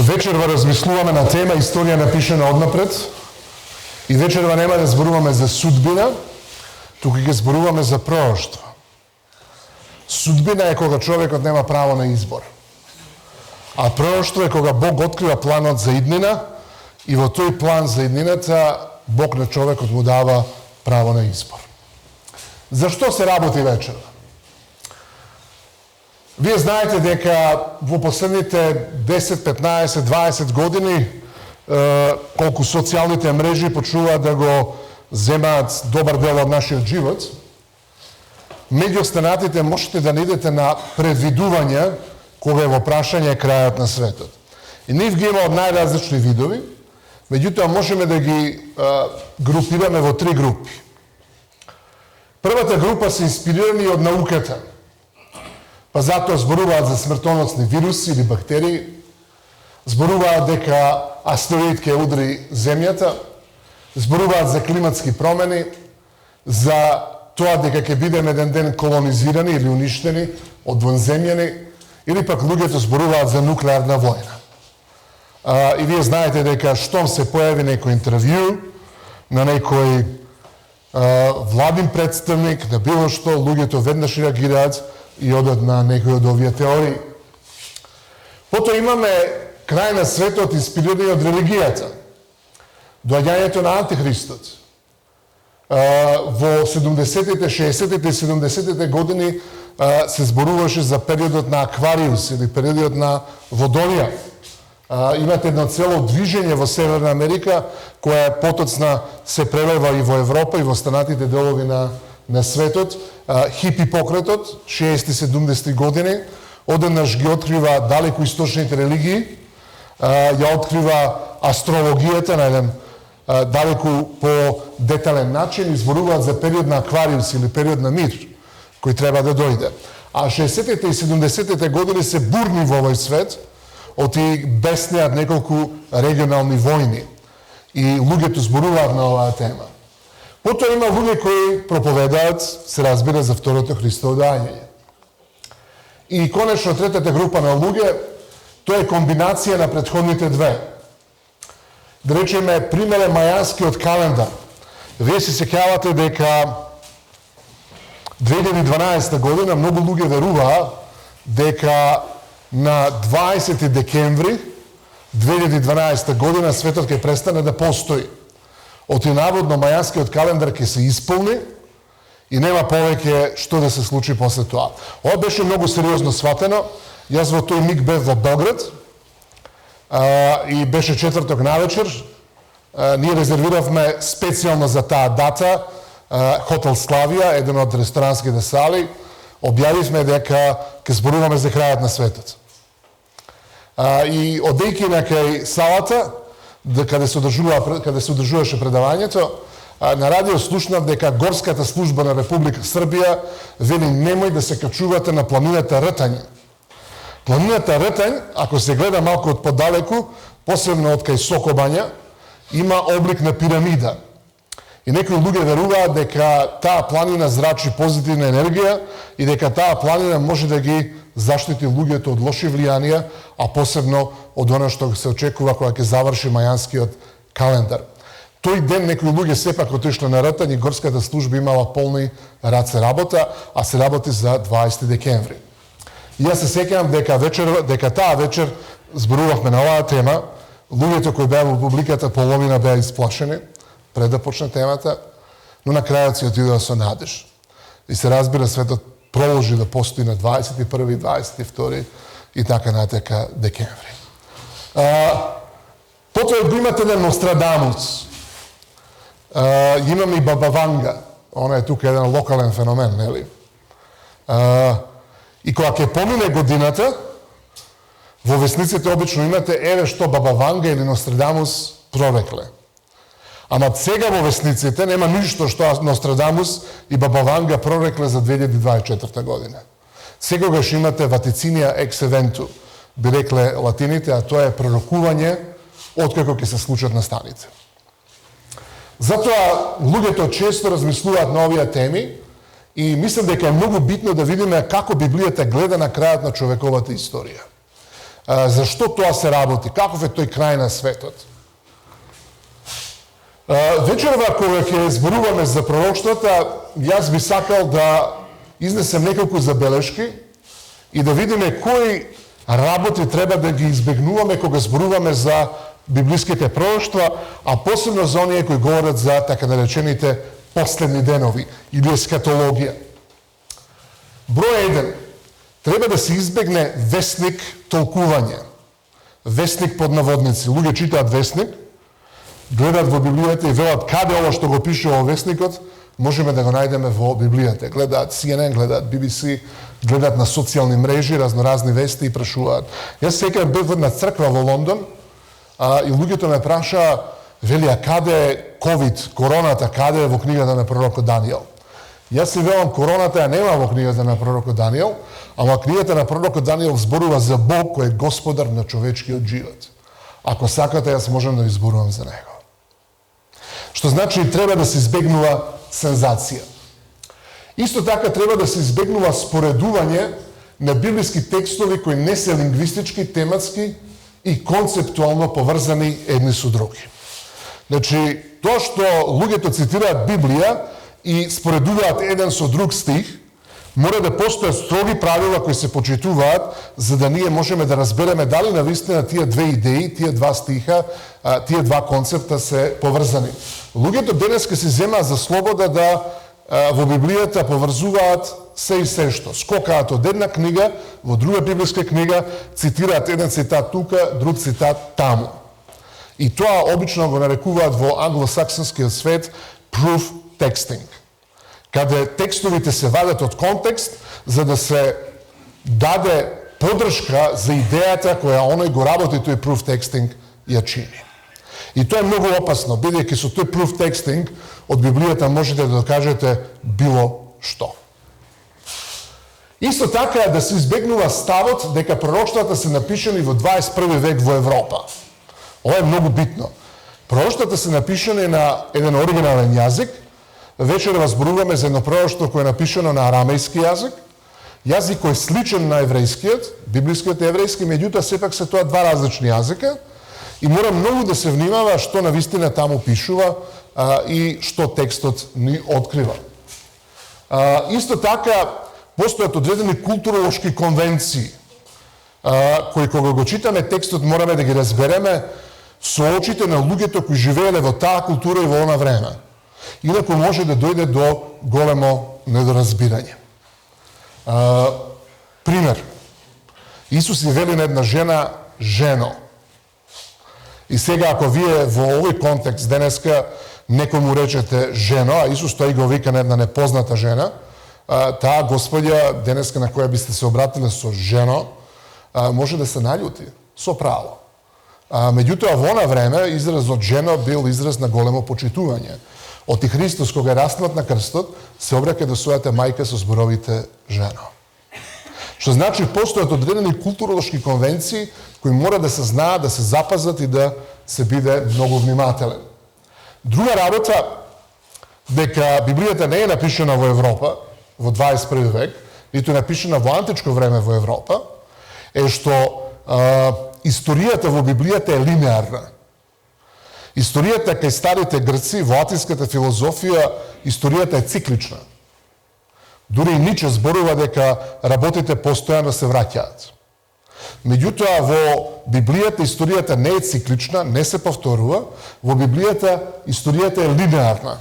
Вечерва размислуваме на тема историја напишана однапред и вечерва нема да зборуваме за судбина, туку ќе зборуваме за пророштво. Судбина е кога човекот нема право на избор. А пророштво е кога Бог открива планот за иднина и во тој план за иднината Бог на човекот му дава право на избор. Зашто се работи вечерва? Вие знаете дека во последните 10, 15, 20 години колку социјалните мрежи почнуваат да го земаат добар дел од нашиот живот, меѓу останатите можете да наидете на предвидувања кога е во прашање крајот на светот. И нив ги има од најразлични видови, меѓутоа можеме да ги групираме во три групи. Првата група се инспирирани од науката, па затоа зборуваат за смртоносни вируси или бактерии, зборуваат дека астероид ќе удри земјата, зборуваат за климатски промени, за тоа дека ќе бидеме еден ден колонизирани или уништени од вонземјани, или пак луѓето зборуваат за нуклеарна војна. И вие знаете дека штом се појави некој интервју на некој владин представник, на било што, луѓето веднаш реагираат и одат на некои од овие теории. Потоа имаме крај на светот инспирирани од религијата. Доаѓањето на Антихристот. Во 70-тите, 60-тите и 70-тите години се зборуваше за периодот на Аквариус или периодот на Водолија. Имате едно цело движење во Северна Америка, која потоцна се прелева и во Европа и во останатите делови на светот. Хипи покретот, 60-70 години, одеднаш ги открива далеко источните религии, ја открива астрологијата на еден далеко по детален начин и зборуваат за период на Аквариус или период на мир, кој треба да дојде. А 60-те и 70-те години се бурни во овој свет, оти беснеат неколку регионални војни и луѓето зборуваат на оваа тема. Потоа има луѓе кои проповедаат, се разбира, за второто Христово доаѓање. И конечно третата група на луѓе, тоа е комбинација на претходните две. Да речеме, пример е мајанскиот календар. Вие се сеќавате дека 2012 година многу луѓе веруваа дека на 20 декември 2012 година светот ќе престане да постои. Оти наводно мајанскиот календар ќе се исполни и нема повеќе што да се случи после тоа. Ова беше многу сериозно сватено. Јас во тој миг бев во Белград и беше четврток навечер. Ние резервиравме специјално за таа дата хотел Славија, еден од ресторанските сали. Објавивме дека ќе зборуваме за крајот на светот. И одејќи на кај салата, каде се одржуваше предавањето, на радио слушнав дека горската служба на Република Србија вели немој да се качувате на планината Ртањ. Планината Ртањ, ако се гледа малку од подалеку, посебно од кај Сокобања, има облик на пирамида. И некои луѓе веруваат дека таа планина зрачи позитивна енергија и дека таа планина може да ги заштити луѓето од лоши влијанија, а посебно од она што се очекува кога ќе заврши мајанскиот календар. Тој ден некои луѓе сепак отишле на Ртањ и горската служба имала полни раце работа, а се работи за 20 декември. И јас се сеќавам дека таа вечер зборувавме на оваа тема, луѓето кои беа во публиката половина беа исплашени пред да почне темата, но на крајот си отидоа со надеж. И се разбира, светот продолжи да постои на 21, 22 и така натака декември. Потоа го имате еден Нострадамус. Имаме и Баба Ванга. Она е тука еден локален феномен, нели? И кога ќе помине годината, во весниците обично имате еве што Баба Ванга или Нострадамус прорекле. Ама сега во весниците нема ништо што Нострадамус и Баба Ванга прорекле за 2024 година. Секогаш имате ватициния екс евенту, би рекле латините, а тоа е пророкување откако ќе се случат настаните. Затоа луѓето често размислуваат на овие теми и мислам дека е многу битно да видиме како Библијата гледа на крајот на човековата историја. Зашто тоа се работи? Каков е тој крај на светот? Вечерва кога ќе зборуваме за пророштвата, јас би сакал да изнесем неколку забелешки и да видиме кои работи треба да ги избегнуваме кога зборуваме за библиските пророштва, а посебно за оние кои говорат за така наречените последни денови или ескатологија. Број 1. Треба да се избегне весник толкување. Весник под наводници. Луѓе читаат весник, гледат во Библијата и велат каде ова што го пише во весникот, можеме да го најдеме во Библијата. Гледаат CNN, гледаат BBC, гледаат на социјални мрежи, разноразни вести и прашуваат. Јас секој бев во една црква во Лондон и луѓето ме прашаа, вели, а каде е COVID, короната, каде е во книгата на пророкот Данијел? Јас си велам, короната ја нема во книгата на пророкот Данијел, ама книгата на пророкот Данијел зборува за Бог кој е господар на човечкиот живот. Ако сакате, јас можам да ви зборувам за него. Што значи треба да се избегнува сензација. Исто така треба да се избегнува споредување на библиски текстови кои не се лингвистички, тематски и концептуално поврзани едни со други. Значи, тоа што луѓето цитираат Библија и споредуваат еден со друг стих, мора да постојат строги правила кои се почитуваат, за да ние можеме да разбереме дали навистина тие две идеи, тие два стиха, тие два концепта се поврзани. Луѓето денеска се земаат за слобода да во Библијата поврзуваат се и се што. Скокаат од една книга во друга библиска книга, цитираат еден цитат тука, друг цитат таму. И тоа обично го нарекуваат во англосаксонскиот свет proof texting, каде текстовите се вадат од контекст за да се даде подршка за идејата која оној го работи тој proof texting ја чини. И тоа е многу опасно, бидејќи со тој proof texting од Библијата можете да докажете било што. Исто така е да се избегнува ставот дека пророштвата се напишани во 21 век во Европа. Ова е многу битно. Пророштвата се напишани на еден оригинален јазик. Вечера зборуваме за едно пророштво кое е напишано на арамејски јазик, јазик кој е сличен на еврејскиот, библискиот еврејски, меѓутоа сепак се тоа два различни јазика и мора многу да се внимава што навистина таму пишува и што текстот ни открива. Исто така, постојат одредени културолошки конвенции, кои кога го читаме текстот мораме да ги разбереме со очите на луѓето кои живееле во таа култура и во она време. Инаку може да дојде до големо недоразбирање. Пример. Исус ја вели на една жена, жено. И сега ако вие во овој контекст денеска некому речете жено, а Исус тој го вика на една непозната жена, таа господја денеска на која бисте се обратиле со жено, може да се наљути, со право. Меѓутоа во она време изразот жено бил израз на големо почитување. Оти Христос кога е раснат на крстот се обраќа до својата мајка со зборовите жено. Што значи постојат одредени културолошки конвенции кои мора да се знаат, да се запазат и да се биде многу внимателен. Друга работа, дека Библијата не е напишана во Европа во 21 век, ниту е напишана во античко време во Европа, е што историјата во Библијата е линеарна. Историјата кај старите грци, во атинската филозофија, историјата е циклична. Дури и Ниче зборува дека работите постојано се враќаат. Меѓутоа, во Библијата историјата не е циклична, не се повторува. Во Библијата историјата е линеарна.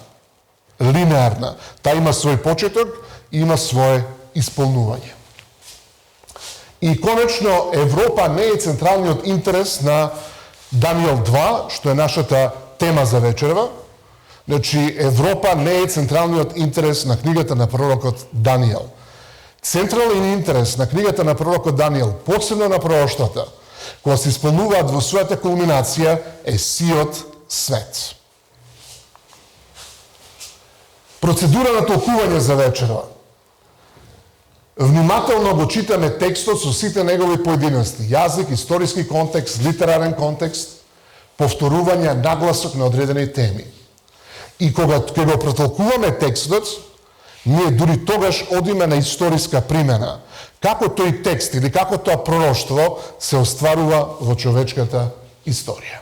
Линеарна. Таа има свој почеток и има свое исполнување. И конечно, Европа не е централниот интерес на Данијел 2, што е нашата тема за вечерва. Значи, Европа не е централниот интерес на книгата на пророкот Данијел. Централен интерес на книгата на пророкот Данијел, посебно на пророштвата, кога се исполнуваат во својата кулминација, е сиот свет. Процедура на толкување за вечерва. Внимателно го читаме текстот со сите негови поединости. Јазик, историски контекст, литерарен контекст, повторување, нагласок на одредени теми. И кога го протолкуваме текстот, ние дури тогаш одиме на историска примена. како тој текст или како тоа пророштво се остварува во човечката историја.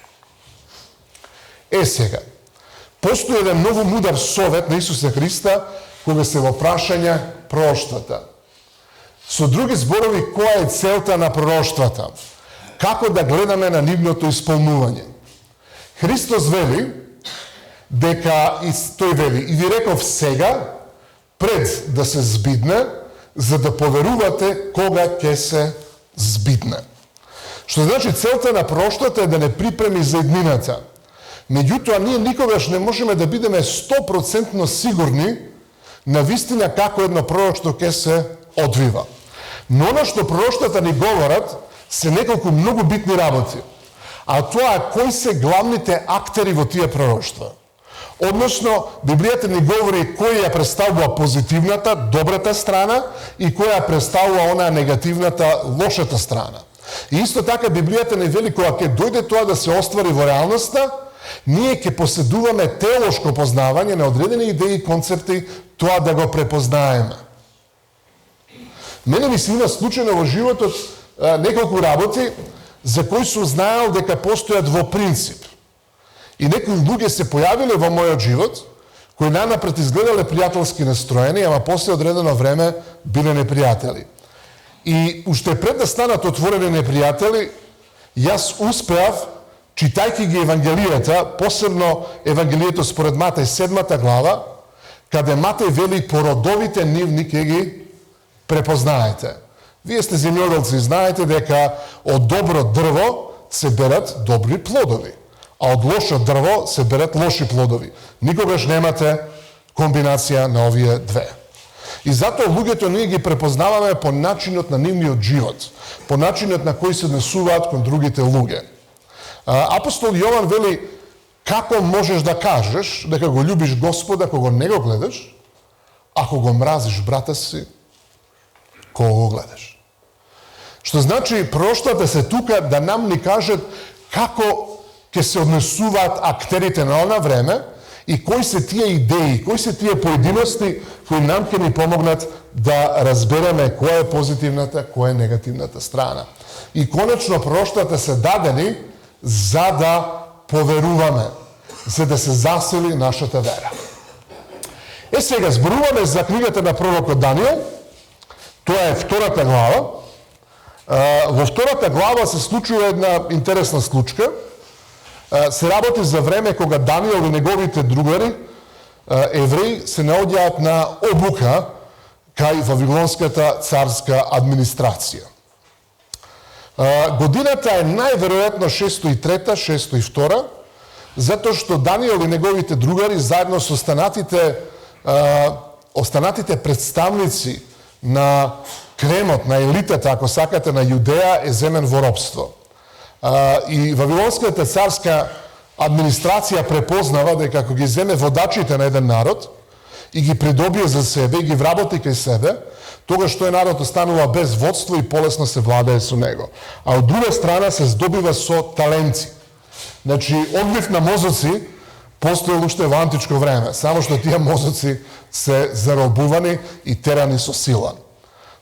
Сега, постои еден многу мудар совет на Исуса Христа кога се во прашање пророштвата. Со други зборови, која е целта на пророштвата? Како да гледаме на нивното исполнување? Христос вели дека, тој вели, и ви реков сега, пред да се збидне, за да поверувате кога ќе се збидне. Што значи целта на пророштвата е да не припреми за иднината. Меѓутоа, ние никогаш не можеме да бидеме 100% сигурни на вистина како едно пророштво ќе се одвива. Но она што пророштвата ни говорат се неколку многу битни работи. А тоа е кои се главните актери во тие пророштва. Односно, Библијата ни говори кој ја представува позитивната, добрата страна и кој ја представува онаа негативната, лошата страна. И исто така Библијата ни вели кога ќе дојде тоа да се оствари во реалноста, ние ќе поседуваме теолошко познавање на одредени идеи и концепти, тоа да го препознаеме. Мене ми се има случајно во животот неколку работи за кои сум знаел дека постојат во принцип. И некои луѓе се појавиле во мојот живот, кои најнапред изгледале пријателски настроени, ама после одредено време биле непријатели. И уште пред да станат отворени непријатели, јас успеав, читајќи ги Евангелијата, посебно Евангелијето според Матеј 7 глава, каде Матеј вели по родовите нивни ќе ги препознаете. Вие сте земјоделци и знаете дека од добро дрво се берат добри плодови, а од лошо дрво се берат лоши плодови. Никогаш немате комбинација на овие две. И затоа луѓето ние ги препознаваме по начинот на нивниот живот, по начинот на кој се однесуваат кон другите луѓе. Апостол Јован вели, како можеш да кажеш дека го љубиш Господа кога не го гледаш, ако го мразиш брата си кога го гледаш. Што значи пророштвата се тука да нам ни кажат како ќе се однесуваат актерите на она време и кои се тие идеи, кои се тие поединости кои нам ќе ни помогнат да разбереме која е позитивната, која е негативната страна. И конечно пророштвата се дадени за да поверуваме, за да се засили нашата вера. Сега зборуваме за книгата на пророкот Даниел. Тоа е втората глава. Во втората глава се случува една интересна случка. Се работи за време кога Даниел и неговите другари, евреи, се наоѓаат на обука кај Вавилонската царска администрација. Годината е најверојатно 603, 602, затоа што Даниел и неговите другари заедно со останатите представници на кремот, на елитата, ако сакате, на Јудеја е земен во робство. И Вавилонската царска администрација препознава дека ако ги земе водачите на еден народ и ги придобие за себе и ги вработи кај себе, тогаш тој народ останува без водство и полесно се владее со него. А од друга страна се здобива со таленци. Значи, одлив на мозоци постоел уште во античко време, само што тие мозоци се заробувани и терани со сила.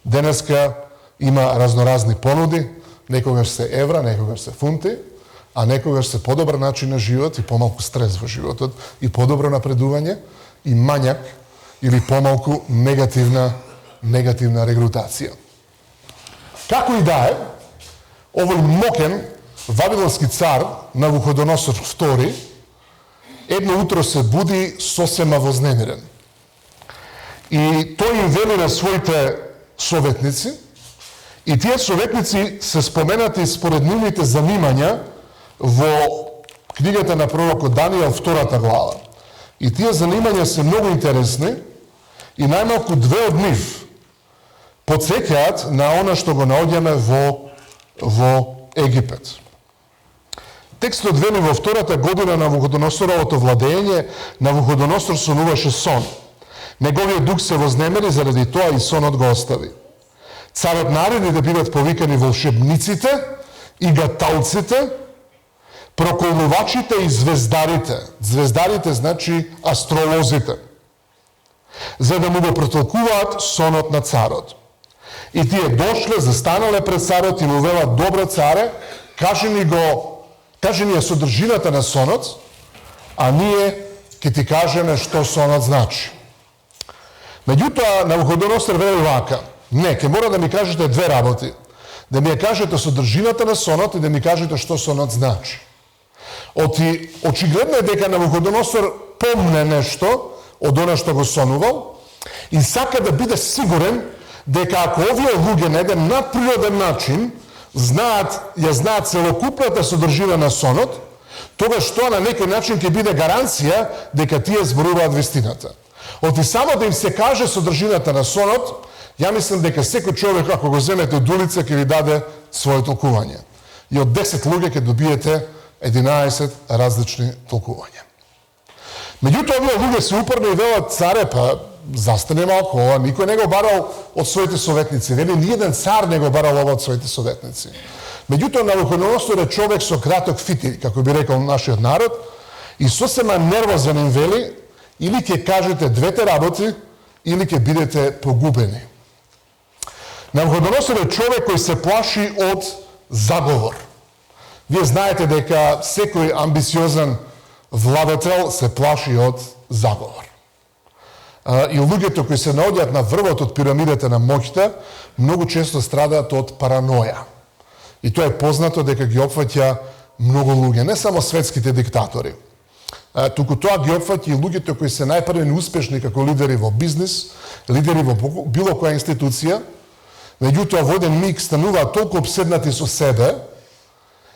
Денеска има разноразни понуди, некогаш се евра, некогаш се фунти, а некогаш се подобар начин на живот и помалку стрес во животот, и подобро напредување, и мањак или помалку негативна регрутација. Како и да е, овој мокен вавилонски цар Навуходоносор II едно утро се буди сосема вознемирен. И тој им вели на своите советници, и тие советници се споменати според нивните занимања во книгата на пророкот Даниел, втората глава. И тие занимања се многу интересни и најмалку две од нив потсеќаат на она што го наоѓаме во Египет. Текстот вели во втората година на Навуходоносоровото владење, Навуходоносор сонуваше сон. Неговиот дух се вознемери, заради тоа и сонот го остави. Царот нареди да бидат повикани волшебниците и гаталците, проколнувачите и звездарите. Звездарите значи астролозите. За да му го протолкуваат сонот на царот. И тие дошле, застанале пред царот и му велат: добро царе, кажи ни ја содржината на сонот, а ние ќе ти кажеме што сонот значи. Меѓутоа, Навуходоносор вели вака: не, ќе мора да ми кажете две работи. Да ми ја кажете содржината на сонот и да ми кажете што сонот значи. Очигледно е дека Навуходоносор помне нешто од она што го сонувал и сака да биде сигурен дека ако овие луѓе на еден надприроден начин ја знаат целокупната содржина на сонот, тогаш тоа на некој начин ќе биде гаранција дека тие зборуваат вистината. Оти само да им се каже содржината на сонот, ја мислам дека секој човек, ако го земете од улица, ќе ви даде свое толкување. И од 10 луѓе ќе добиете 11 различни толкувања. Меѓутоа, овие луѓе се упорни и велат: царе, па застане малку, ова никој не го барал од своите советници. Вели, ниеден цар не го барал ова од своите советници. Меѓутоа, Навуходоносор е човек со краток фитир, како би рекол нашиот народ, и сосема нервозен им вели: или ќе кажете двете работи, или ќе бидете погубени. Навуходоносор е човек кој се плаши од заговор. Вие знаете дека секој амбициозен владател се плаши од заговор. И луѓето кои се наоѓаат на врвот од пирамидата на моќта, многу често страдаат од параноја. И тоа е познато дека ги опфаќа многу луѓе, не само светските диктатори. Туку тоа ги опфаќа и луѓето кои се најпрви неуспешни како лидери во бизнис, лидери во било која институција, меѓутоа во еден миг стануваат толку обседнати со себе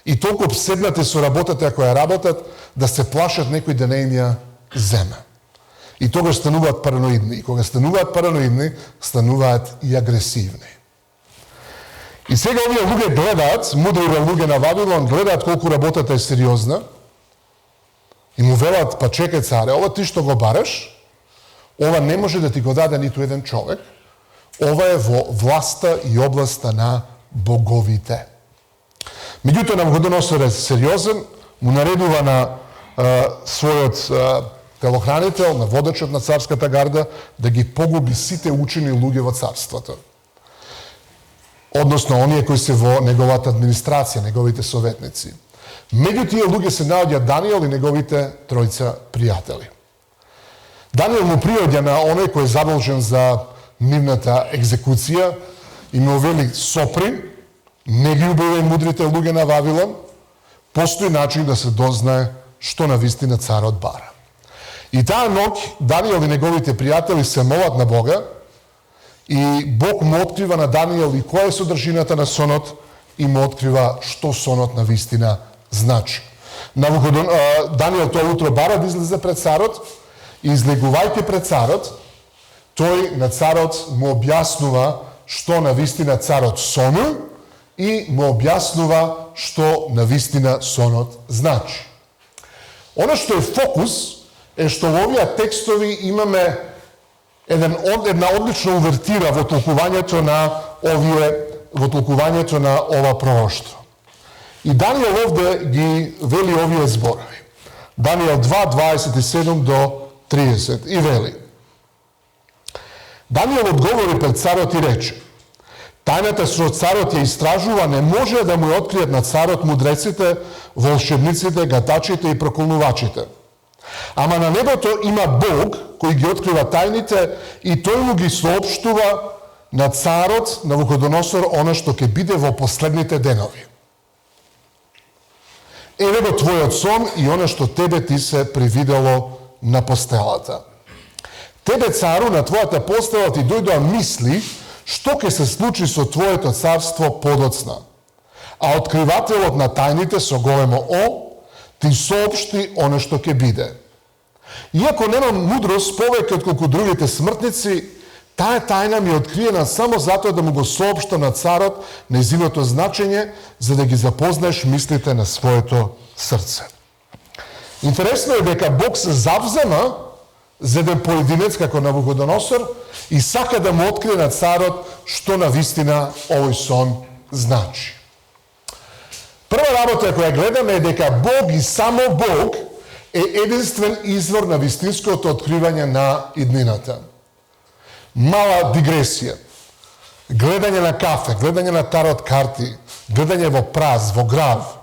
и толку обседнати со работата која работат, да се плашат некој да не им ја земе. И тогаш стануваат параноидни. И кога стануваат параноидни, стануваат и агресивни. И сега овие луѓе гледаат, мудрите луѓе на Вавилон, гледаат колку работата е сериозна и му велат: па чекај царе, ова ти што го бараш, ова не може да ти го даде ниту еден човек, ова е во власта и областа на боговите. Меѓутоа, Навуходоносор е сериозен, му наредува на својот телохранител, на водачот на царската гарда, да ги погуби сите учени луѓе во царството. Односно, оние кои се во неговата администрација, неговите советници. Меѓу тие луѓе се наоѓа Даниел и неговите тројца пријатели. Даниел му приоѓа на оној кој е задолжен за нивната екзекуција и му вели: сопри, не ги убивај мудрите луѓе на Вавилон, постои начин да се дознае што навистина царот бара. И таа ноќ Даниел и неговите пријатели се молат на Бога и Бог му открива на Даниел и која е содржината на сонот и му открива што сонот навистина значи. Даниел тоа утро бара да излезе пред царот и излегувајќи пред царот, тој на царот му објаснува што навистина царот сонува и му објаснува што навистина сонот значи. Она што е фокус е што во овие текстови имаме една одлична увертира во толкувањето на ова пророштво. И Даниел овде ги вели овие зборови. Даниел 2:27 до 30 и вели: Даниел одговори пред царот и рече: тајната што царот ја истражува не може да му ја откријат на царот мудреците, волшебниците, гатачите и проколнувачите. Ама на небото има Бог кој ги открива тајните и тој му ги соопштува на царот Навуходоносор она што ќе биде во последните денови. Еве го твојот сон и она што тебе ти се привидело на постелата. Тебе, цару, на твојата постела ти дојдоа мисли што ќе се случи со твоето царство подоцна. А откривателот на тајните со големо О ти соопшти оно што ќе биде. Иако немам мудрост повеќе отколку другите смртници, таа тајна ми е откриена само затоа да му го соопшта на царот нејзиното значење, за да ги запознаеш мислите на своето срце. Интересно е дека Бог се завзема за еден поединец како Навуходоносор и сака да му открие на царот што навистина овој сон значи. Прва работа која гледаме е дека Бог и само Бог е единствен извор на вистинското откривање на иднината. Мала дигресија. гледање на кафе, гледање на тарот карти, гледање во празд, во грав,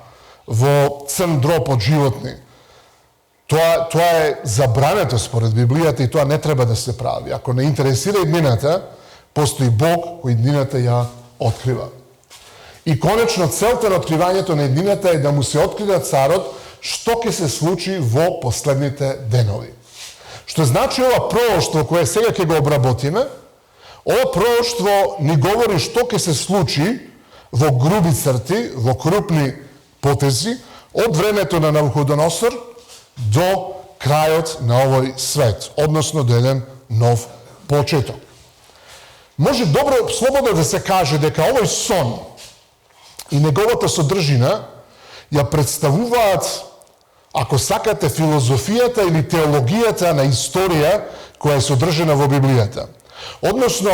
во црн дроп од животни, тоа е забрането според Библијата и тоа не треба да се прави. Ако не интересира иднината, постои Бог кој иднината ја открива. И конечно целта на откривањето на иднината е да му се открива царот што ќе се случи во последните денови. Што значи ова пророштво кое сега ќе го обработиме, ова пророштво ни говори што ќе се случи во груби црти, во крупни потези, од времето на Навуходоносор до крајот на овој свет, односно до еден нов почеток. Може добро, слободно да се каже дека овој сон и неговата содржина ја представуваат, ако сакате, филозофијата или теологијата на историја која е содржана во Библијата. Односно,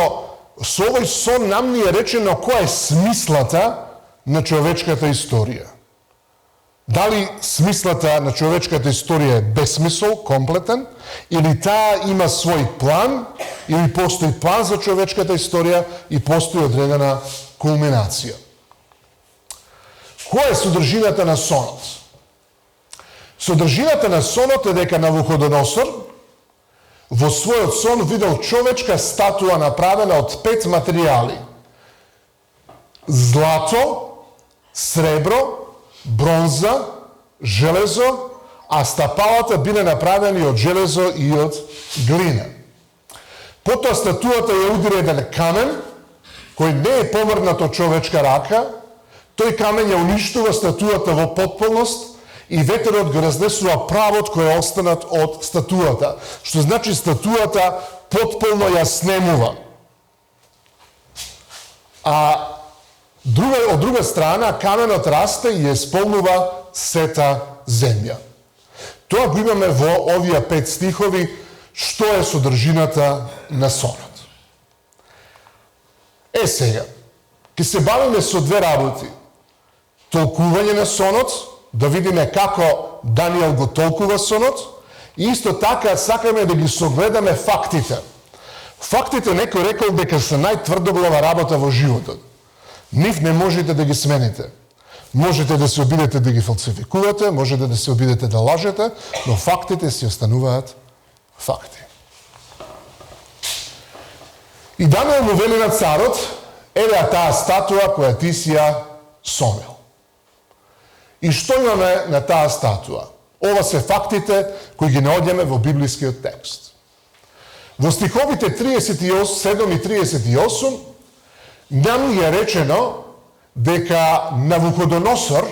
со овој сон нам ни е речено која е смислата на човечката историја. Дали смислата на човечката историја е безсмисол, комплетен, или таа има свој план, или постои план за човечката историја и постои одредена кулминација. Која е содржината на сонот? Содржината на сонот е дека Навуходоносор во својот сон видел човечка статуа направена од 5 материјали: злато, сребро, бронза, железо, а стапалата биле направени од железо и од глина. Потоа статуата ја удира еден камен, кој не е помрднат од човечка рака, тој камен ја уништува статуата во потполност и ветерот го разнесува правот кој е останат од статуата, што значи статуата потполно ја снемува. А од друга страна, каменот расте и ја исполнува сета земја. Тоа го имаме во овие 5 стихови, што е содржината на сонот. Сега, ќе се бавиме со две работи. Толкување на сонот, да видиме како Даниел го толкува сонот, и исто така сакаме да ги согледаме фактите. Фактите некој рекол дека се најтврдоглава работа во животот. Нив не можете да ги смените. Можете да се обидете да ги фалсификувате, можете да се обидете да лажете, но фактите си остануваат факти. И Даниел му вели на царот: еве таа статуа која ти си ја сонел. И што имаме на таа статуа? Ова се фактите кои ги наоѓаме во библискиот текст. Во стиховите 37 и 38 нам е речено дека Навуходоносор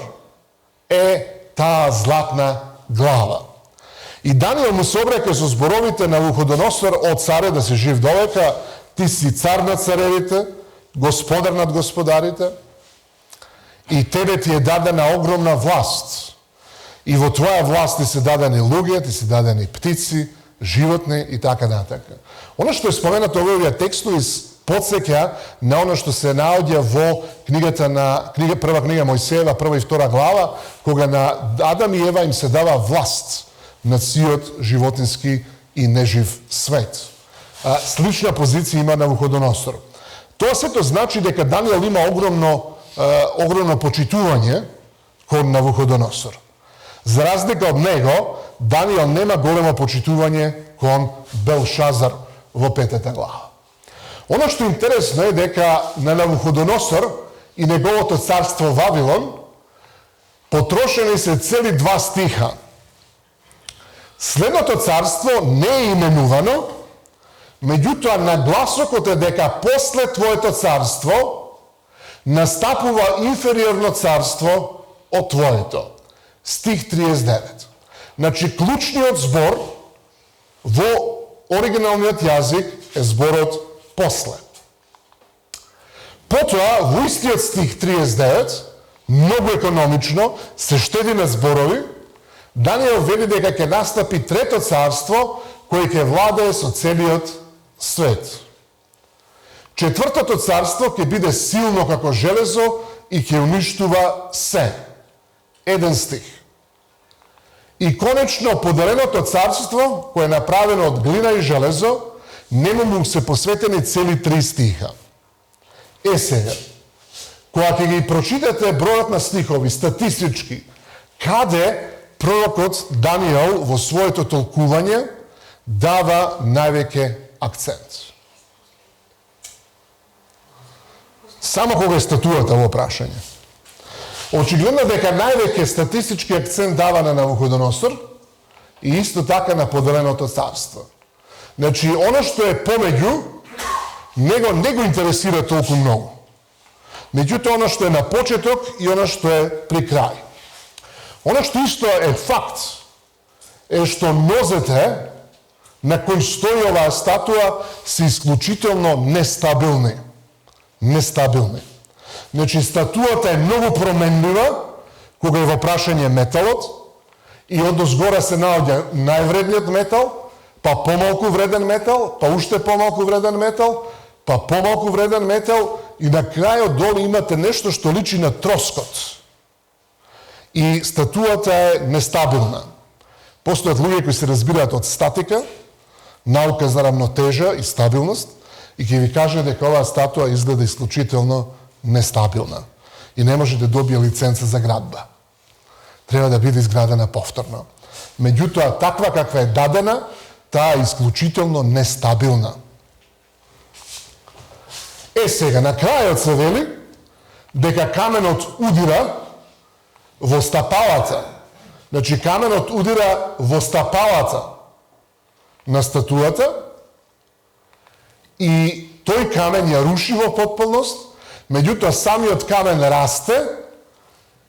е таа златна глава. И Даниел му се обрека со зборовите: Навуходоносор, о царе, да си жив довека, ти си цар над царевите, господар над господарите, и тебе ти е дадена огромна власт. И во твоја власт ти се дадени луѓе, ти се дадени птици, животни и така натака. Оно што е споменато во овие текстови подсеќа на оно што се наоѓа во прва книга Мојсеева, 1 и 2 глава, кога на Адам и Ева им се дава власт над сиот животински и нежив свет. Слична позиција има Навуходоносор. Тоа сето значи дека Даниел има огромно почитување кон Навуходоносор. За разлика од него, Даниел нема големо почитување кон Белшазар во 5 глава. Оно што интересно е дека на Навуходоносор и неговото царство Вавилон потрошени се цели 2 стиха. Следното царство не е именувано, меѓутоа нагласокот е дека после твоето царство настапува инфериорно царство од твоето. Стих 39. Значи, клучниот збор во оригиналниот јазик е зборот после. Потоа, во истиот стих 39, многу економично, се штеди на зборови, Даниел вели дека ќе настапи трето царство, кој ќе владее со целиот свет. Четвртото царство ќе биде силно како железо и ќе уништува се. Еден стих. И конечно подареното царство, кое е направено од глина и железо, нему му се посветени цели 3 стиха. Сега, кога ќе ги прочитате бројот на стихови статистички, каде пророкот Даниел во своето толкување дава највеќе акцент? Само кога е статуата во прашање. Очигледно дека највеќе статистички акцент дава на Навуходоносор и исто така на поделеното царство. Значи, оно што е помеѓу, не го интересира толку многу. Меѓутоа, оно што е на почеток и оно што е при крај. Оно што исто е факт, е што нозете на кои стои оваа статуа се исклучително нестабилни. Значи, статуата е многу променлива, кога е во прашање металот, и одозгора се наоѓа највредниот метал, па помалку вреден метал, па уште помалку вреден метал, па помалку вреден метал, и на крајот долу имате нешто што личи на троскот. И статуата е нестабилна. Постојат луѓе кои се разбираат од статика, наука за равнотежа и стабилност, и ќе ви каже дека оваа статуа изгледа исклучително нестабилна и не може да добие лиценца за градба. Треба да биде изградена повторно. Меѓутоа, таква каква е дадена, таа е исклучително нестабилна. Сега, на крајот се вели дека каменот удира во стапалата. Значи, каменот удира во стапалата на статуата и тој камен ја руши во потполност, меѓутоа самиот камен расте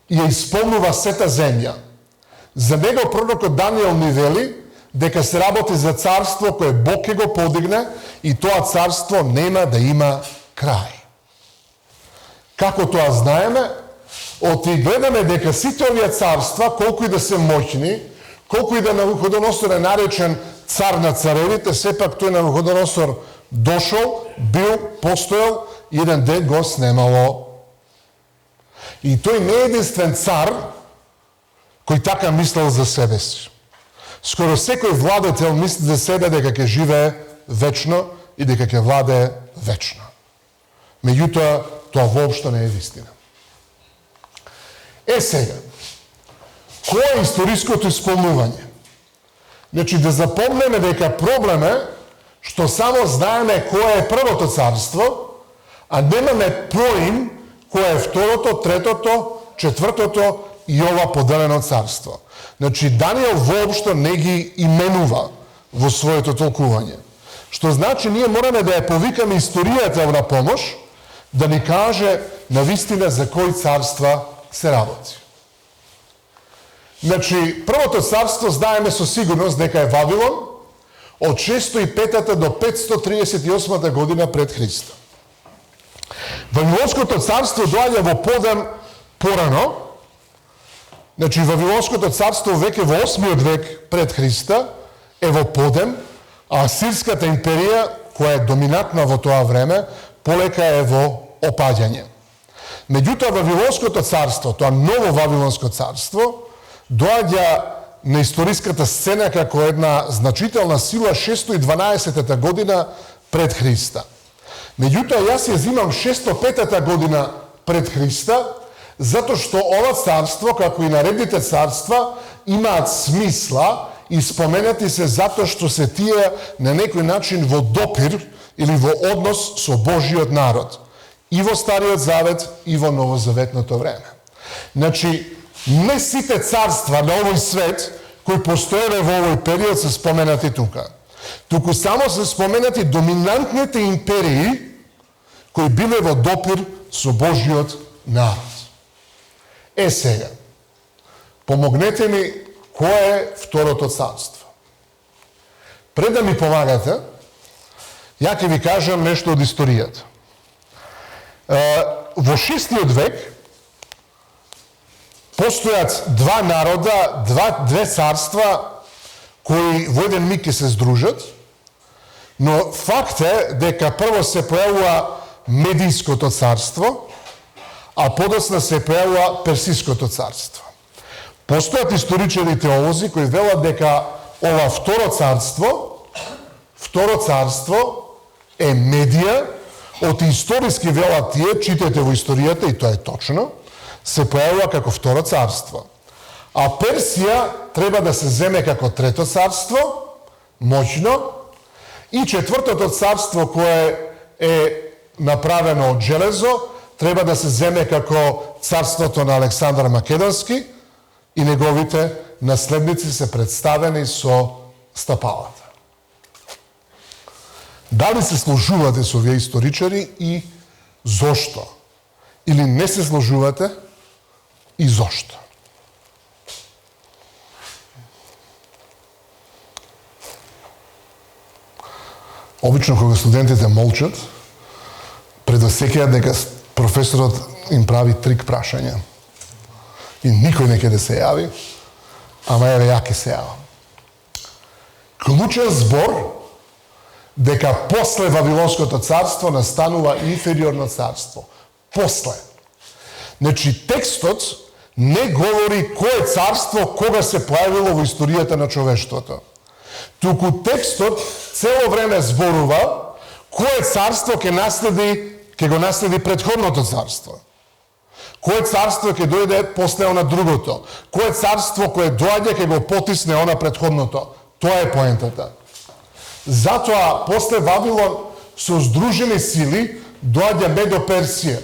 и ја исполнува сета земја. За него пророкот Даниел ни вели дека се работи за царство кое Бог ќе го подигне и тоа царство нема да има крај. Како тоа знаеме? Оти гледаме дека сите овие царства, колку и да се моќни, колку и да Навуходоносор е наречен цар на царевите, сепак тој Навуходоносор дошол, бил, постоел, и еден ден го снемало. И тој не е единствен цар кој така мислел за себе си. Скоро секој владетел мисли за себе дека ќе живее вечно и дека ќе владее вечно. Меѓутоа, тоа воопшто не е вистина. Сега, кој е историското исполнување? Значи, да запомнеме дека проблем е што само знаеме кое е првото царство, а немаме поим кое е второто, третото, четвртото и ова поделено царство. Значи, Даниел воопшто не ги именува во своето толкување. Што значи, ние мораме да ја повикаме историјата на помош, да ни каже на вистина за кои царства се работи. Значи, првото царство знаеме со сигурност дека е Вавилон од 605 до 538 година пред Христа. Вавилонското царство доаѓа во подем порано. Значи, Вавилонското царство веќе во 8 век пред Христа е во подем, а Асирската империја, која е доминантна во тоа време, полека е во опаѓање. Меѓутоа, Вавилонското царство, тоа ново Вавилонско царство, доаѓа на историската сцена како една значителна сила 612 година пред Христа. Меѓутоа, јас ја зимам 605 година пред Христа, затоа што ова царство, како и наредните царства, имаат смисла и споменати се затоа што се тие на некој начин во допир или во однос со Божиот народ. И во Стариот Завет, и во Новозаветното време. Значи, не сите царства на овој свет, кои постоеле во овој период, се споменати тука. Туку само се споменати доминантните империи, кои биле во допир со Божиот народ. Сега, помогнете ми, кој е второто царство? Пред да ми помагате, ја ќе ви кажам нешто од историјата. Во 6 век постојат два народа, две царства кои во еден миг ќе се здружат, но факт е дека прво се појавува Медијското царство, а подоцна се појавува Персиското царство. Постојат историчари теолози кои велат дека ова второ царство е Медија, Од историски велат тие, читате во историјата и тоа е точно, се појавува како второ царство. А Персија треба да се земе како трето царство, моќно, и четвртото царство кое е направено од железо, треба да се земе како царството на Александар Македонски и неговите наследници се представени со стапалата. Дали се сложувате со овие историчари и зошто? Или не се сложувате и зошто? Обично кога студентите молчат, предосекаат дека професорот им прави трик прашања. И никој не ќе да се јави, ама еве ја ќе се јавам. Клучен збор дека после Вавилонското царство настанува инфериорно царство. После. Значи, текстот не говори кое царство кога се појавило во историјата на човештвото. Туку текстот цело време зборува кое царство ќе го наследи претходното царство. Кое царство ќе дојде после она другото. Кое царство кое доаѓа ќе го потисне она претходното. Тоа е поентата. Затоа, после Вавилон, со здружени сили, доаѓа Медо Персија,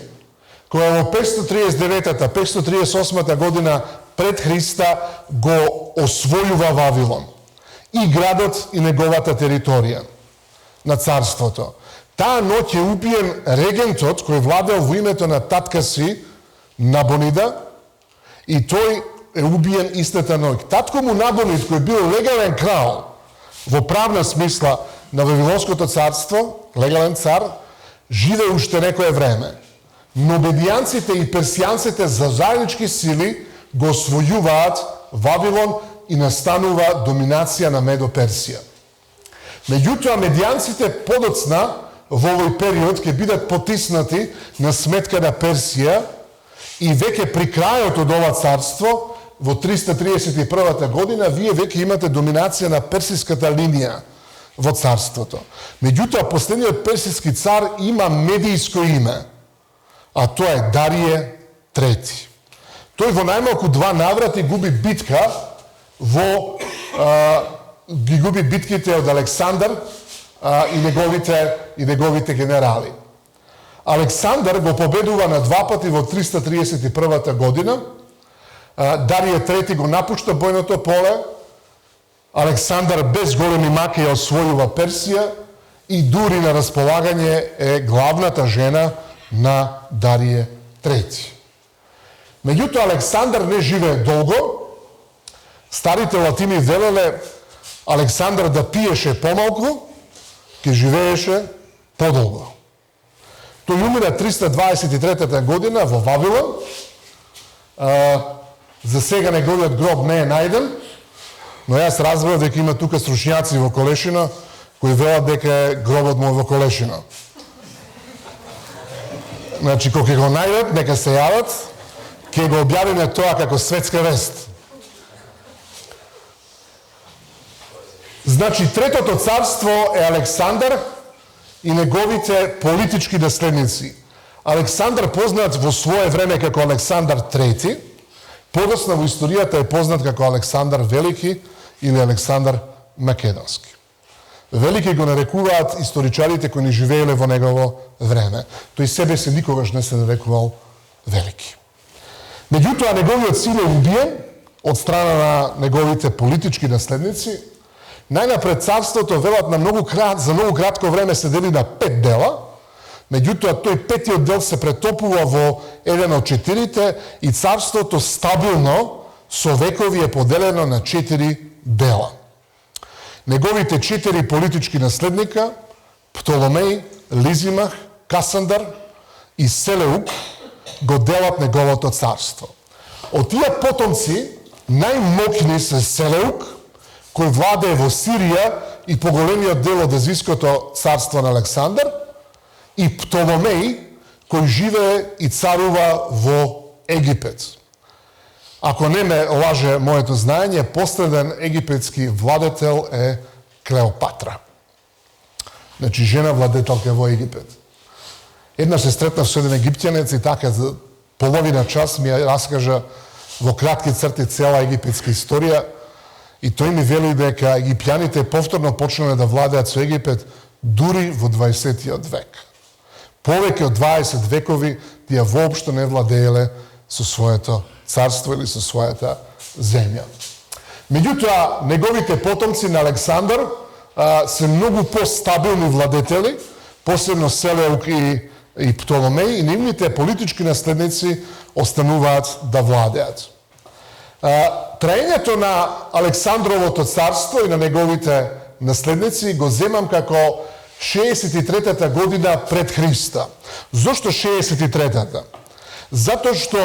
која во 539-538 година пред Христа го освојува Вавилон. И градот и неговата територија на царството. Таа ноќ е убиен регентот кој владеел во името на татка си Набонида и тој е убиен истата ноќ. Татко му Набонид, кој бил легален крал во правна смисла на Вавилонското царство, легален цар, живе уште некое време. Но медијанците и персијанците за заеднички сили го освојуваат Вавилон и настанува доминација на Медо Персија. Меѓутоа, медијанците подоцна во овој период ќе бидат потиснати на сметка на Персија и веќе при крајот од ова царство, во 331 година, вие веќе имате доминација на персиската линија во царството. Меѓутоа, последниот персиски цар има медијско име, а тоа е Дарије III. Тој во најмалку 2 наврати губи битка ги губи битките од Александар и неговите генерали. Александар го победува на 2 пати во 331 година. Дарије III го напушта бојното поле. Александар без големи маки ја освојува Персија и дури на располагање е главната жена на Дарије III. Меѓутоа, Александар не живее долго. Старите латини велеле Александар да пиеше помалку, ќе живееше подолго. Тој умира 323 година во Вавилон. За сега неговиот гроб не е најден, но јас разбрав дека има тука стручњаци во Колешино кои велат дека е гробот му во Колешино. Значи, кога ќе го најдат, нека се јават, ќе го објавиме тоа како светска вест. Значи, третото царство е Александар и неговите политички наследници. Александар познат во свое време како Александар III, подоцна во историјата е познат како Александар Велики или Александар Македонски. Велики го нарекуваат историчарите кои не живееле во негово време. Тој себе се никогаш не се нарекувал Велики. Меѓутоа, неговиот син е убиен од страна на неговите политички наследници. Најнапред царството, велат, за многу кратко време се дели на 5 дела, меѓутоа тој 5-тиот дел се претопува во еден од 4-те и царството стабилно со векови е поделено на 4 дела. Неговите 4 политички наследника, Птоломеј, Лизимах, Касандар и Селеук, го делат неговото царство. Од тие потомци, најмокни се Селеук, кој владее во Сирија и поголемиот дел од Езиското царство на Александар, и Птоломеј, кој живее и царува во Египет. Ако не ме лаже моето знаење, последен египетски владетел е Клеопатра. Значи, жена владетелка во Египет. Еднаш се сретнав со еден египтјанец и така за половина час ми ја раскажа во кратки црти цела египетска историја и тој ми вели дека египтјаните повторно почнале да владеат со Египет дури во 20 век. Повеќе од 20 векови тие воопшто не владееле со своето царство или со својата земја. Меѓутоа, неговите потомци на Александар се многу постабилни владетели, посебно Селеук и Птоломеј, и нивните политички наследници остануваат да владеат. Траењето на Александровото царство и на неговите наследници го земам како 63-та година пред Христа. Зошто 63-та? Затоа што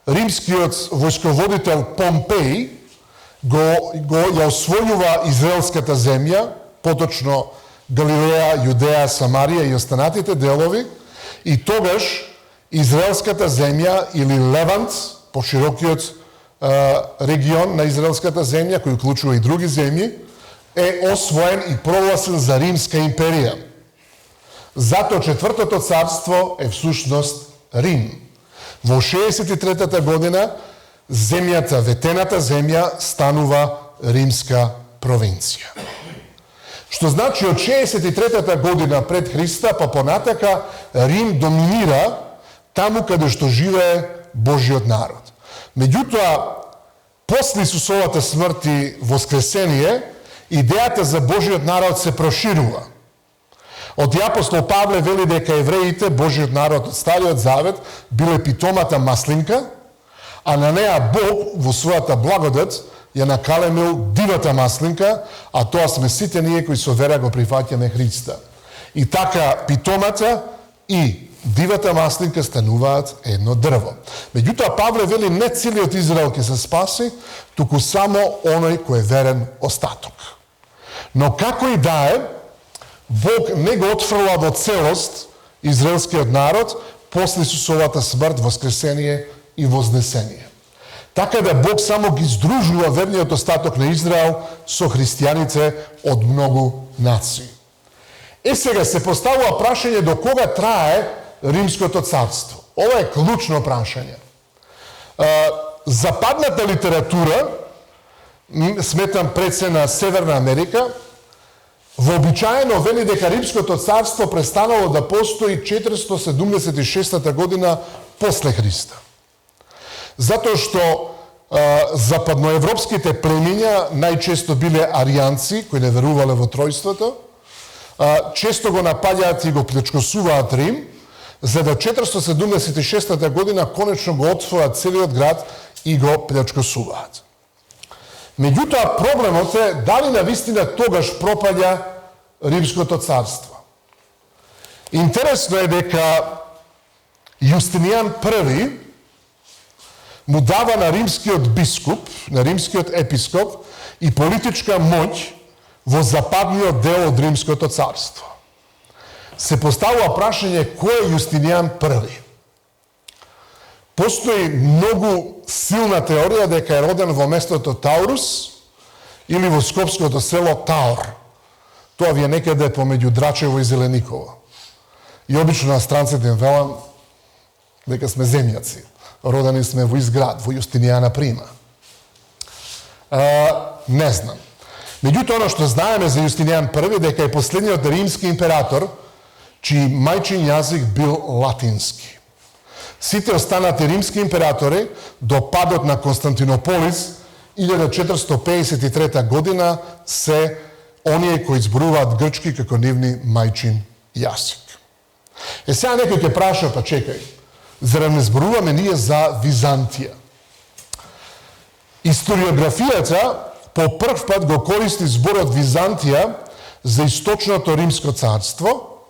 римскиот војсководител Помпеј ја освојува израелската земја, поточно Галилеја, Јудеја, Самарија и останатите делови, и тогаш израелската земја или Левант, поширокиот регион на израелската земја, кој уклучува и други земји, е освоен и прогласен за Римска империја. Затоа Четвртото царство е всушност Рим. Во 63-та година земјата, ветената земја, станува римска провинција. Што значи од 63-та година пред Христа па понатака Рим доминира таму каде што живее Божиот народ. Меѓутоа, после Исусовата смрт и воскресение, идејата за Божиот народ се проширува. Од апостол Павле вели дека евреите, Божиот народ од Стариот Завет, биле питомата маслинка, а на неа Бог во својата благодат ја накалемил дивата маслинка, а тоа сме сите ние кои со вера го прифаќаме Христа. И така питомата и дивата маслинка стануваат едно дрво. Меѓутоа Павле вели не целиот Израел ќе се спаси, туку само оној кој е верен остаток. Но како и да е, Бог не го отфрла во целост израелскиот народ после Исусовата смрт, воскресение и вознесение. Така да Бог само ги здружува верниот остаток на Израел со христијаните од многу нации. Сега се поставува прашање до кога трае Римското царство. Ова е клучно прашање. Западната литература, сметам пред се на Северна Америка, вообичаено вели дека Римското царство престанало да постои 476 година после Христа. Затоа што западноевропските племиња најчесто биле аријанци, кои не верувале во тројството, често го напаѓаат и го плячкосуваат Рим, за да 476 година конечно го отвојат целиот град и го плячкосуваат. Меѓутоа, проблемот е дали навистина тогаш пропаѓа Римското царство. Интересно е дека Јустинијан I му дава на римскиот бискуп, на римскиот епископ и политичка моќ во западниот дел од Римското царство. Се поставува прашање кој е Јустинијан I. Постои многу силна теорија дека е роден во местото Таурус или во скопското село Таур. Тоа ви е некаде помеѓу Драчево и Зелениково. И обично на странците им велам дека сме земјаци. Родени сме во изград, во Јустинијана Прима. Не знам. Меѓутоа, оно што знаеме за Јустинијан I дека е последниот римски император чиј мајчин јазик бил латински. Сите останати римски императори до падот на Константинополис 1453 година се оние кои зборуваат грчки како нивни мајчин јазик. Сега некој ќе праша, па чекај, зарем не зборуваме ние за Византија? Историографијата по прв пат го користи зборот Византија за источното римско царство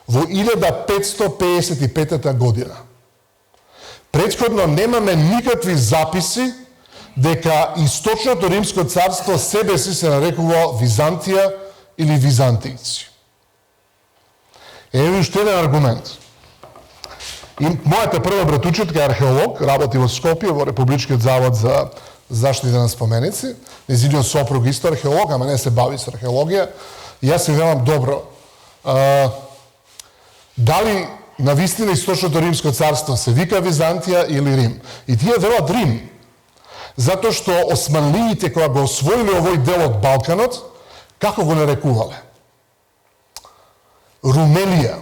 во 1555 година. Претходно немаме никакви записи дека источното римско царство себе си се нарекува Византија или византијци. Ево уште еден аргумент. И мојата прва братучетка е археолог, работи во Скопје во Републичкиот завод за заштита на споменици. Нејзиниот сопруг исто археолог, ама не се бави со археологија. И јас си велам добро. Дали на вистина источното римско царство се вика Византија или Рим. И тие велат Рим, затоа што османлиите кога го освоиле овој дел од Балканот, како го нарекувале? Румелија.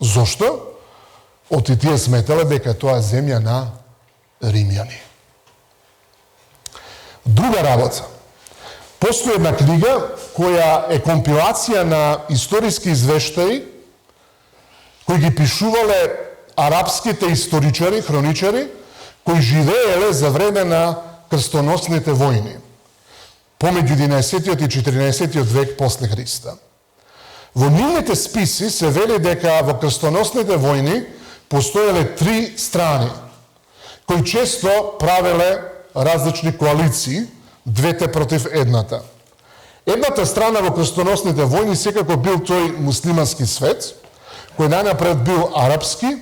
Зошто? Оти тие сметале дека тоа е земја на римјани. Друга работа. Постои една книга која е компилација на историски извештаи кои ги пишувале арапските историчари, хроничари, кои живееле за време на крстоносните војни, помеѓу 11 и 14 век после Христа. Во нивните списи се вели дека во крстоносните војни постоеле три страни, кои често правеле различни коалиции, двете против едната. Едната страна во крстоносните војни секако бил тој муслимански свет, кој најнапред бил арапски,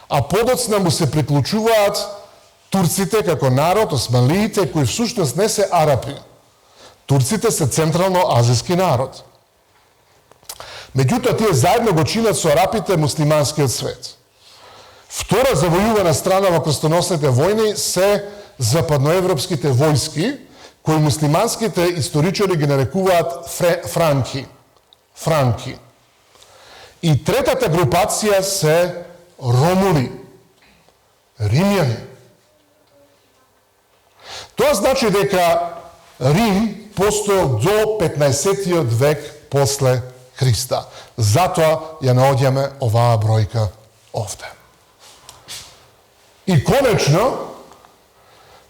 а подоцна му се приклучуваат турците како народ, османлиите, кои всушност не се арапи. Турците се централно-азиски народ. Меѓутоа, тие заедно го чинат со арапите муслиманскиот свет. Втора завојувана страна во крстоносните војни се западноевропските војски, кои муслиманските историчари ги нарекуваат франки. И третата групација се ромули, римјани. Тоа значи дека Рим постоел до 15 век после Христа. Затоа ја наоѓаме оваа бројка овде. И конечно,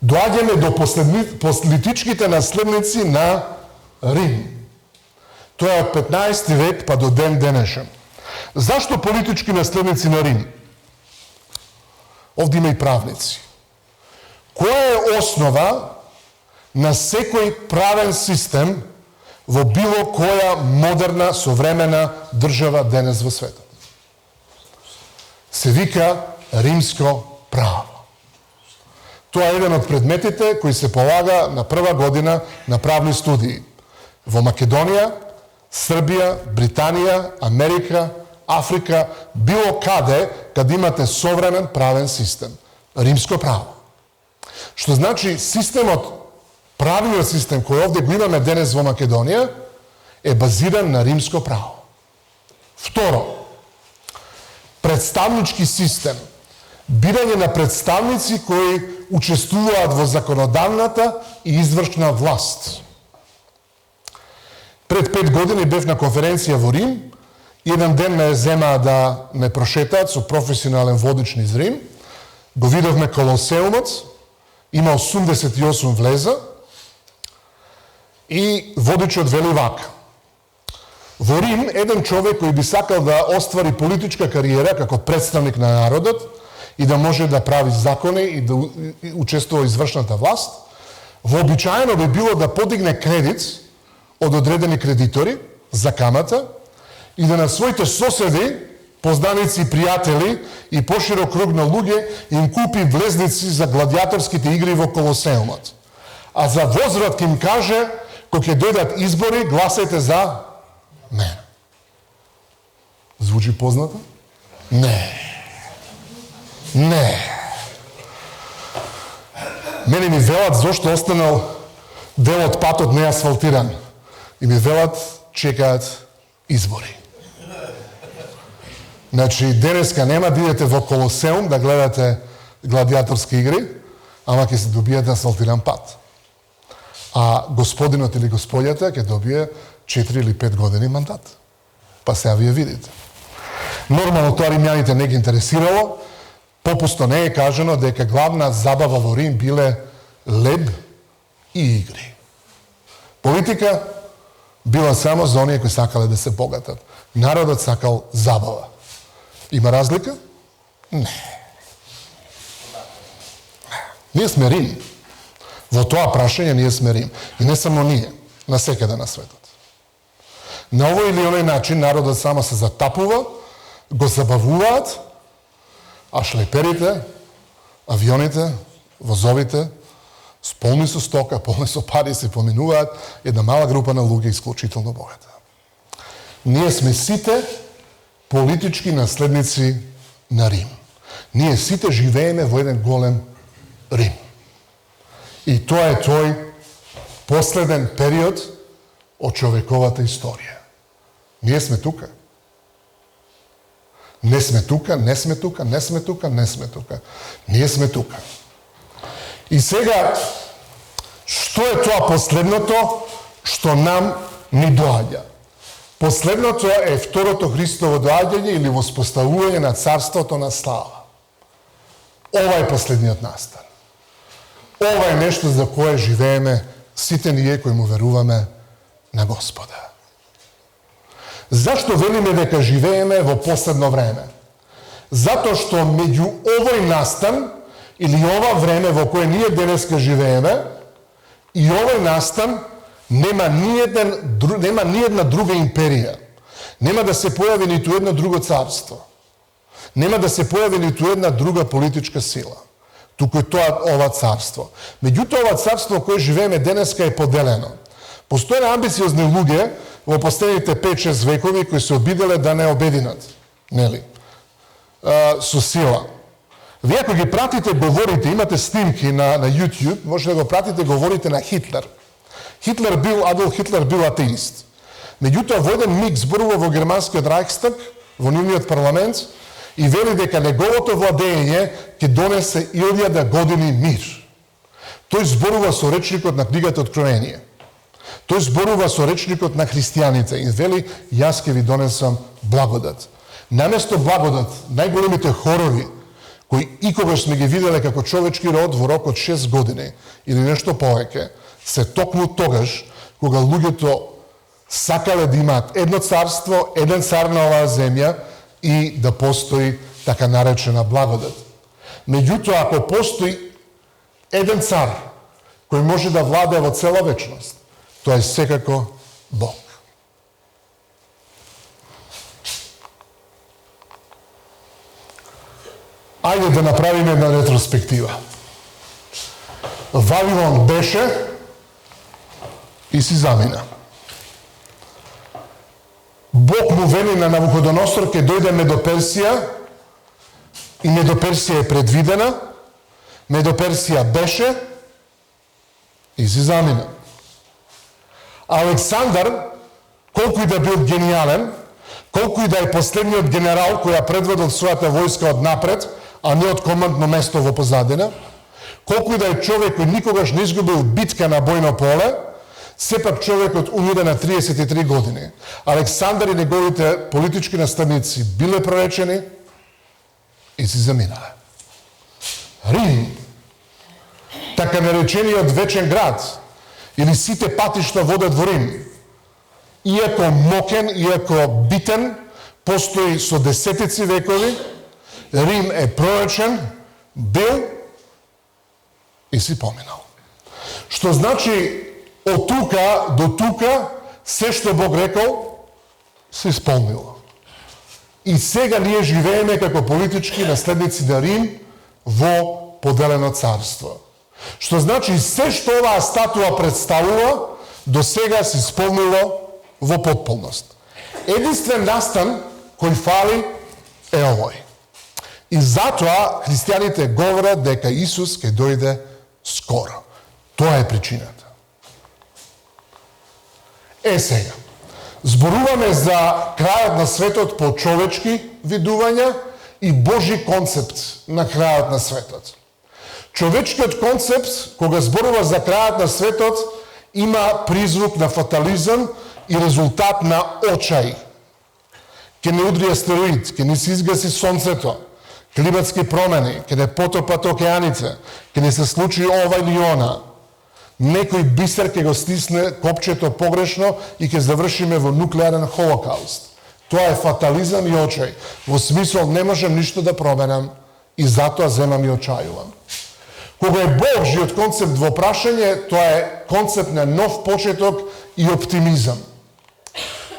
доаѓаме до политичките наследници на Рим. Тоа е од 15 век па до ден денешен. Зашто политички наследници на Рим? Овде има и правници. Која е основа на секој правен систем во било која модерна, современа држава денес во светот? Се вика римско право. Тоа е еден од предметите кои се полага на прва година на правни студии. Во Македонија, Србија, Британија, Америка, Африка, било каде имате современ правен систем. Римско право. Што значи системот, правниот систем кој овде го имаме денес во Македонија, е базиран на римско право. Второ, представнички систем. Бирање на представници кои учествуваат во законодавната и извршна власт. Пред 5 години бев на конференција во Рим, еден ден ме земаа да ме прошетаат со професионален водич низ Рим, го видовме Колосеумот, има 88 влеза, и водичот вели вака. Во Рим, еден човек кој би сакал да оствари политичка кариера како представник на народот и да може да прави закони и да учествува извршната власт, вообичаено би било да подигне кредит од одредени кредитори за камата и да на своите соседи, познаници, пријатели и поширок круг на луѓе им купи влезници за гладиаторските игри во Колосеумот. А за возврат ќе им каже, кога ќе дојдат избори, гласајте за мене. Звучи познато? Не. Мене ми велат зошто останал дел од патот неасфалтиран. И ми велат чекаат избори. Значи, денеска нема да идете во Колосеум да гледате гладиаторски игри, ама ќе се добиете асфалтиран пат. А господинот или господјата ќе добие 4 или 5 години мандат. Па сега вие видите. Нормално тоа римјаните не ги интересирало, попусто не е кажано дека главна забава во Рим биле леб и игри. Политика била само за оние кои сакале да се богатат. Народот сакал забава. Има разлика? Не. Ние сме Рим. Во тоа прашање ние сме Рим. И не само ние, на секаде на светот. На овој или оној начин народот само се затапува, го забавуваат, а шлеперите, авионите, возовите, полни со стока, полни со пари се поминуваат една мала група на луѓе исклучително богата. Ние сме сите политички наследници на Рим. Ние сите живееме во еден голем Рим. И тоа е тој последен период од човековата историја. Ние сме тука. Не сме тука, не сме тука, не сме тука, не сме тука. Ние сме тука. И сега, што е тоа последното што нам ни доаѓа? Последното е второто Христово доаѓање или воспоставување на царството на слава. Ова е последниот настан. Ова е нешто за кое живееме сите ние кои му веруваме на Господа. Зашто велиме дека живееме во последно време? Затоа што меѓу овој настан или ова време во кое ние денеска живееме и овој настан нема ни една друга империја. Нема да се појави ниту едно друго царство. Нема да се појави ниту една друга политичка сила. Туку е тоа ова царство. Меѓутоа ова царство кое живееме денеска е поделено. Постојат амбициозни луѓе во последните 5-6 векови кои се обиделе да не обединат, нели? Со сила. Вие ако ги пратите говорите, имате снимки на YouTube, може да го пратите говорите на Хитлер. Адолф Хитлер бил атеист. Меѓутоа во еден миг зборува во германскиот Рајхстаг, во нивниот парламент, и вели дека неговото владење ќе донесе 1000 години мир. Тој зборува со речникот на книгата Откровение. Тој зборува со речникот на христијаните и вели, јас ќе ви донесам благодат. Наместо благодат, најголемите хорови кои икогаш сме ги виделе како човечки род во рок од 6 години или нешто повеќе, се токму тогаш кога луѓето сакале да имаат едно царство, еден цар на оваа земја и да постои така наречена благодат. Меѓутоа, ако постои еден цар кој може да владее во цела вечност, тоа е секако Бог. Ајде да направиме една ретроспектива. Вавилон беше и си замина. Бог му вели на Навуходоносор ќе дојде Медоперсија и Медоперсија е предвидена, Медоперсија беше и си замина. Александар, колку и да бил гениален, колку и да е последниот генерал кој ја предводил својата војска од напред, а не од командно место во позадина, колку и да е човек кој никогаш не изгубил битка на бојно поле, сепак човекот умира на 33 години. Александар и неговите политички наставници биле проречени и си заминале. Рим, така наречениот вечен град, или сите патишта водат во Рим, иако мокен, иако битен, постои со десетици векови, Рим е проречен, бил и си поминал. Што значи од тука до тука, се што Бог рекол, се исполнило. И сега ние живееме како политички наследници на Рим во поделено царство. Што значи се што оваа статуа представува, до сега се исполнило во потполност. Единствен настан кој фали е овој. И затоа христијаните говорат дека Исус ќе дојде скоро. Тоа е причината. Сега, зборуваме за крајот на светот по човечки видувања и Божи концепт на крајот на светот. Човечкиот концепт, кога зборува за крајот на светот, има призвук на фатализам и резултат на очај. Ке не удри астероид, ке не се изгаси сонцето, климатски промени, ке не потопат океаните, ке не се случи ова или она. Некој бисер ќе го стисне копчето погрешно и ќе завршиме во нуклеарен холокауст. Тоа е фатализам и очај. Во смисол не можем ништо да променам и затоа земам и очајувам. Кога е Божиот концепт во прашање, тоа е концепт на нов почеток и оптимизам.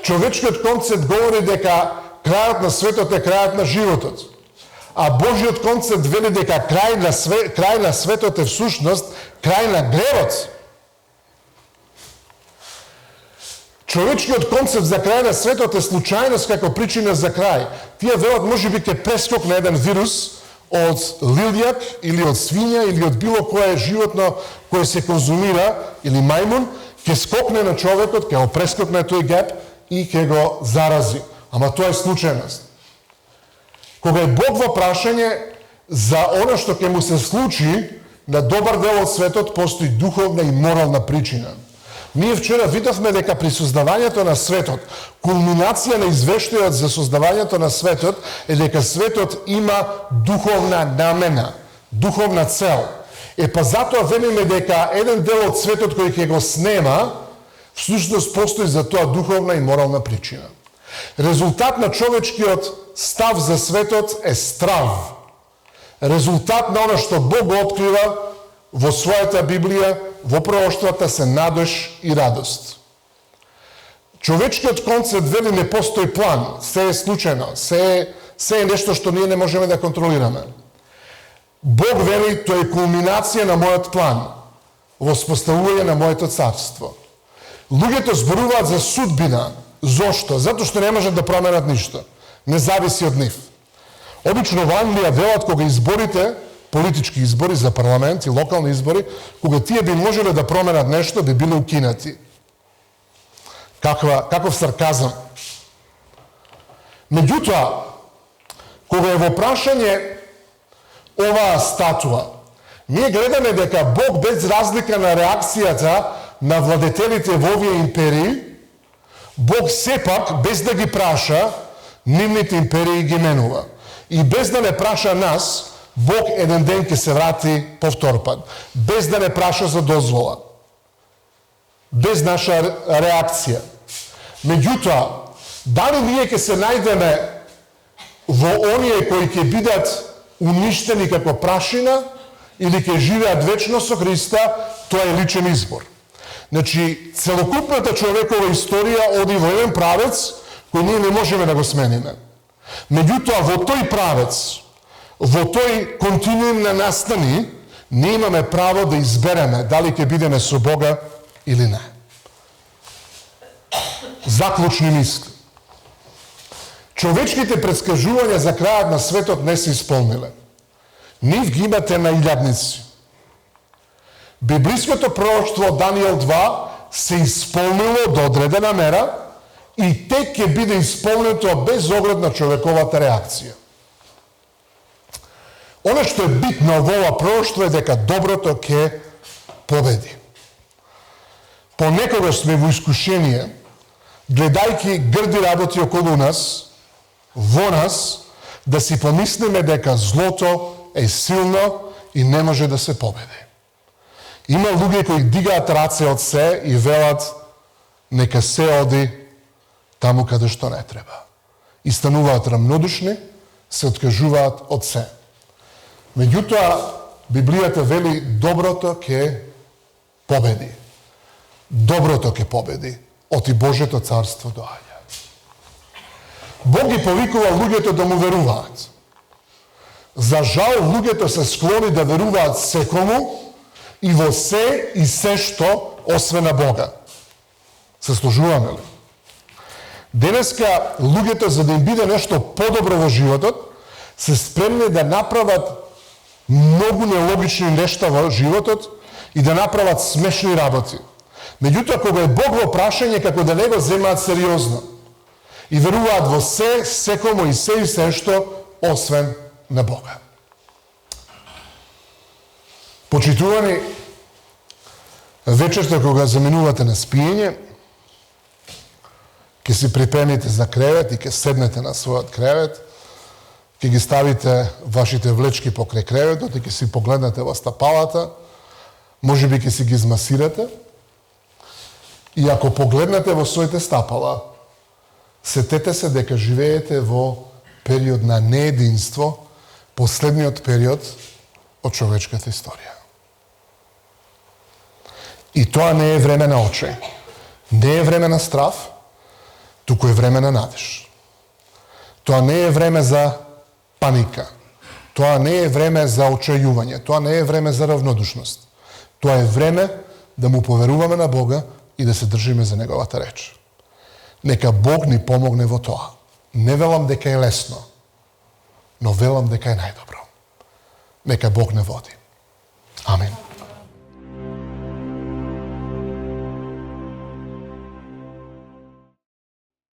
Човечкиот концепт говори дека крајот на светот е крајот на животот. А Божиот концепт вели дека крај на светот е всушност крај на гревот. Човечкиот концепт за крај на светот е случајност како причина за крај. Тие велат можеби ќе прескокне еден вирус од лилјак или од свиња или од било кое животно кое се конзумира или мајмун, ќе скокне на човекот, ќе го прескокне тој геп и ќе го зарази. Ама тоа е случајност. Кога е Бог во прашање за она што ќе му се случи на добар дел од светот, постои духовна и морална причина. Ние вчера видовме дека при создавањето на светот, кулминација на извештајот за создавањето на светот е дека светот има духовна намена, духовна цел. Па затоа велиме дека еден дел од светот кој ќе го снема, всушност постои за тоа духовна и морална причина. Резултат на човечкиот став за светот е страв. Резултат на оно што Бог го открива во својата Библија, во пророштвата се надеж и радост. Човечкиот концепт вели не постои план, се е случајно, се е нешто што ние не можеме да контролираме. Бог вели тоа е кулминација на мојот план, воспоставување на моето царство. Луѓето зборуваат за судбина. Зошто? Затоа што не можат да променат ништо. Не зависи од нив. Обично во Англија велат кога изборите, политички избори за парламент и локални избори, кога тие би можеле да променат нешто, би биле укинати. Каков сарказам. Меѓутоа, кога е во прашање оваа статуа, ние гледаме дека Бог без разлика на реакцијата на владетелите во овие империи, Бог сепак, без да ги праша, нивните империи ги менува. И без да не праша нас, Бог еден ден ќе се врати повтор пат. Без да не праша за дозвола. Без наша реакција. Меѓутоа, дали ние ќе се најдеме во оние кои ќе бидат уништени како прашина или ќе живеат вечно со Христа, тоа е личен избор. Значи, целокупната човекова историја оди во еден правец кој ние не можеме да го смениме. Меѓутоа, во тој правец, во тој континуум на настани, ние имаме право да избереме дали ќе бидеме со Бога или не. Заклучни мисли. Човечките предскажувања за крајот на светот не се исполниле. Нив ги имате на илјадници. Библиското пророштво од Данијел 2 се исполнило до одредена мера и тек ќе биде исполнето без оглед на човековата реакција. Оно што е битно во ова пророштво е дека доброто ќе победи. Понекогаш сме во искушение, гледајќи грди работи околу нас, во нас, да си помислиме дека злото е силно и не може да се победи. Има луѓе кои дигаат раце од се и велат нека се оди таму каде што не треба. И стануваат рамнодушни, се откажуваат од се. Меѓутоа, Библијата вели доброто ќе победи. Доброто ќе победи. Оти Божето царство доаѓа. Бог ги повикува луѓето да му веруваат. За жал, луѓето се склони да веруваат секому и во се и се што освен на Бога. Се сложуваме ли? Денеска луѓето, за да им биде нешто подобро во животот, се спремни да направат многу нелогични нешта во животот и да направат смешни работи. Меѓутоа, кога е Бог во прашање, како да не го земаат сериозно и веруваат во се, секому и се што освен на Бога. Почитувани, вечерта кога заминувате на спиење, ќе си припремите за кревет и ќе седнете на својот кревет, ќе ги ставите вашите влечки покрај креветот и ќе си погледнете во стапалата, можеби ќе си ги измасирате, и ако погледнете во своите стапала, сетете се дека живеете во период на неединство, последниот период од човечката историја. И тоа не е време на очај, не е време на страв, туку е време на надеж. Тоа не е време за паника, тоа не е време за очајување, тоа не е време за равнодушност. Тоа е време да му поверуваме на Бога и да се држиме за Неговата реч. Нека Бог ни помогне во тоа. Не велам дека е лесно, но велам дека е најдобро. Нека Бог не води. Амин.